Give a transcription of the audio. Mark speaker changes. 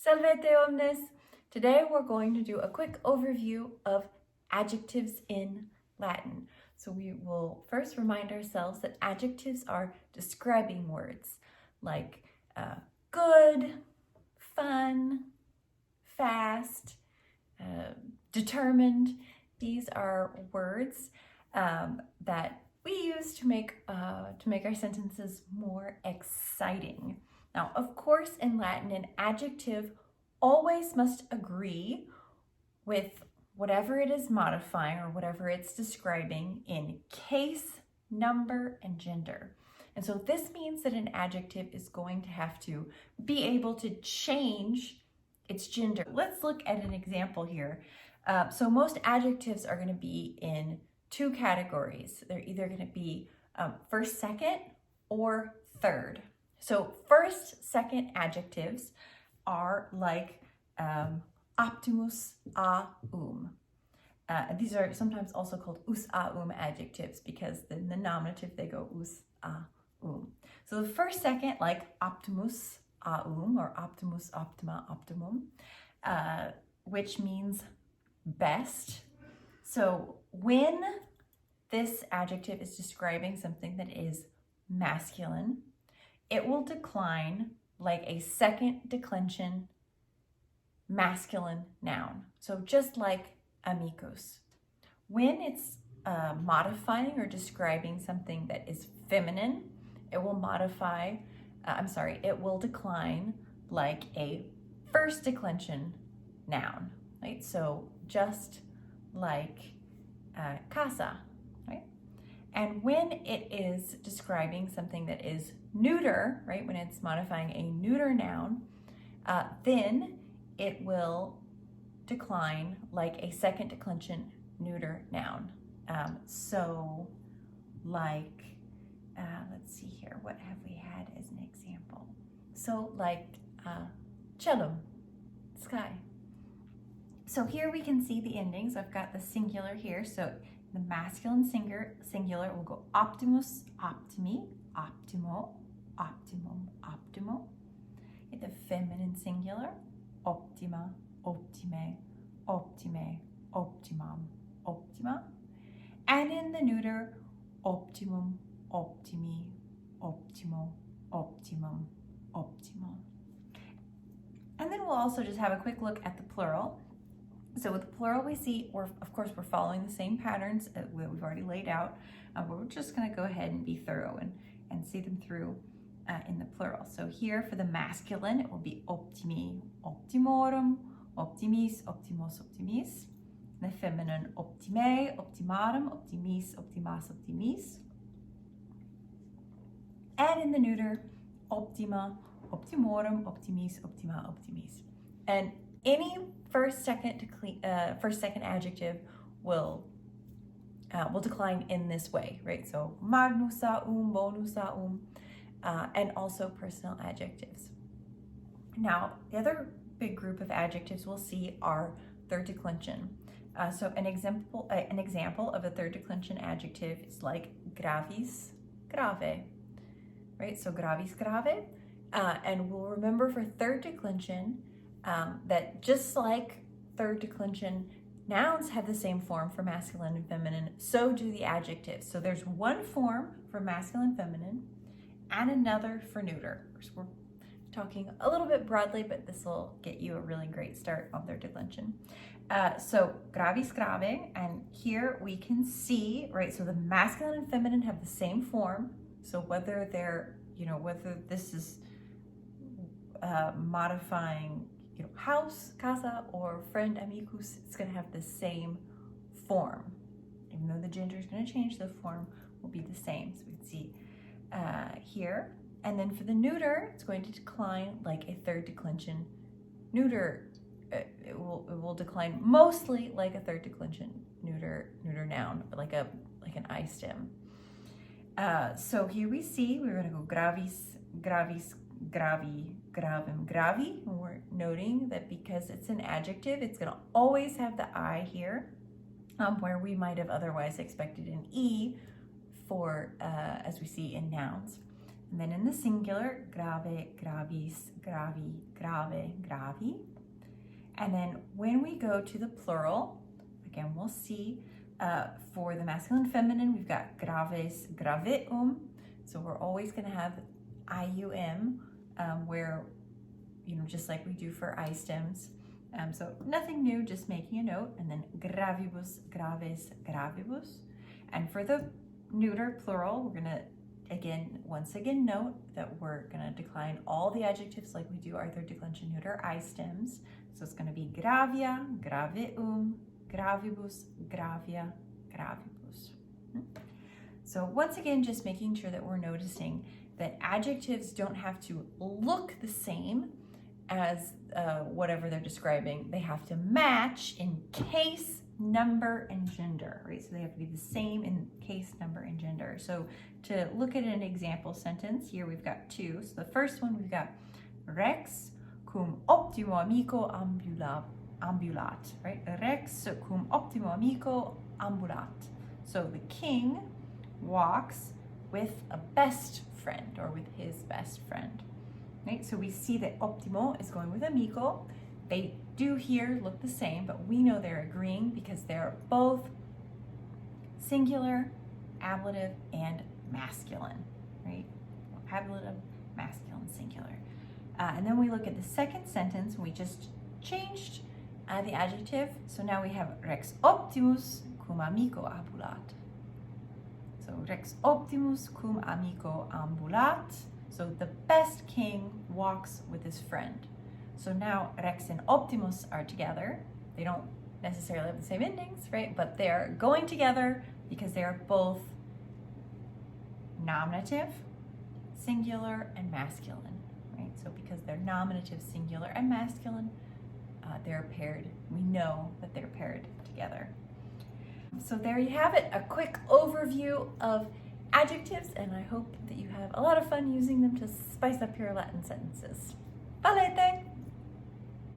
Speaker 1: Salvete omnes! Today we're going to do a quick overview of adjectives in Latin. So we will first remind ourselves that adjectives are describing words like good, fun, fast, determined. These are words that we use to make our sentences more exciting. Now, of course, in Latin, an adjective always must agree with whatever it is modifying or whatever it's describing in case, number, and gender. And so this means that an adjective is going to have to be able to change its gender. Let's look at an example here. So most adjectives are going to be in two categories. They're either going to be first, second, or third. So first, second adjectives are like optimus aum. These are sometimes also called us aum adjectives because in the nominative they go us aum. So the first, second, like optimus aum or optimus, optima, optimum, which means best. So when this adjective is describing something that is masculine, it will decline like a second declension masculine noun. So just like amicus. When it's modifying or describing something that is feminine, it will it will decline like a first declension noun, right? So just like casa, right? And when it is describing something that is neuter, right, when it's modifying a neuter noun, then it will decline like a second declension neuter noun. So like, let's see here, what have we had as an example? So like celum, sky. So here we can see the endings. I've got the singular here. So the masculine singular will go optimus, optimi, optimo, optimum, optimo. In the feminine singular, optima, optime, optime, optimum, optima. And in the neuter, optimum, optimi, optimo, optimum, optimal. And then we'll also just have a quick look at the plural. So with the plural, we see, of course, we're following the same patterns that we've already laid out. But we're just going to go ahead and be thorough and see them through in the plural. So here for the masculine, it will be optimi, optimorum, optimis, optimos, optimis. The feminine, optime, optimarum, optimis, optimas, optimis. And in the neuter, optima, optimorum, optimis, optima, optimis. And any first second adjective will decline in this way, right? So magnus bonus and also personal adjectives. Now, the other big group of adjectives we'll see are third declension. So an example of a third declension adjective is like gravis, grave, right? So gravis, grave, and we'll remember for third declension that just like third declension, nouns have the same form for masculine and feminine, so do the adjectives. So there's one form for masculine, feminine, and another for neuter. So we're talking a little bit broadly, but this will get you a really great start on third declension. So gravis, grave, and here we can see, right, so the masculine and feminine have the same form. So whether they're, whether this is modifying, house, casa, or friend, amicus, it's going to have the same form. Even though the gender is going to change, the form will be the same. So we can see here. And then for the neuter, it's going to decline like a third declension neuter. It will decline mostly like a third declension neuter noun, like an I stem. So here we see we're going to go gravis, gravis, gravi, gravim, gravi. And we're noting that because it's an adjective, it's going to always have the I here, where we might have otherwise expected an E for, as we see in nouns. And then in the singular, grave, gravis, gravi, grave, gravi. And then when we go to the plural, again, we'll see for the masculine and feminine, we've got graves, graveum. So we're always going to have IUM, where, just like we do for I stems. So nothing new, just making a note. And then gravibus, graves, gravibus. And for the neuter plural, we're going to once again note that we're going to decline all the adjectives like we do our third declension neuter I stems. So it's going to be gravia, graveum, gravibus, gravia, gravibus. So once again, just making sure that we're noticing that adjectives don't have to look the same as whatever they're describing. They have to match in case, number, and gender, right? So they have to be the same in case, number, and gender. So to look at an example sentence, here we've got two. So the first one, we've got Rex cum optimo amico ambulat, right? Rex cum optimo amico ambulat. So the king walks with a best friend, or with his best friend, right? So we see that optimo is going with amico. They do here look the same, but we know they're agreeing because they're both singular, ablative, and masculine, right? Ablative, masculine, singular. And then we look at the second sentence. We just changed the adjective. So now we have Rex optimus cum amico ambulat. So Rex optimus cum amico ambulat. So the best king walks with his friend. So now Rex and Optimus are together. They don't necessarily have the same endings, right? But they're going together because they are both nominative, singular, and masculine, right? So because they're nominative, singular, and masculine, they're paired. We know that they're paired together. So there you have it, a quick overview of adjectives, and I hope that you have a lot of fun using them to spice up your Latin sentences. Valete!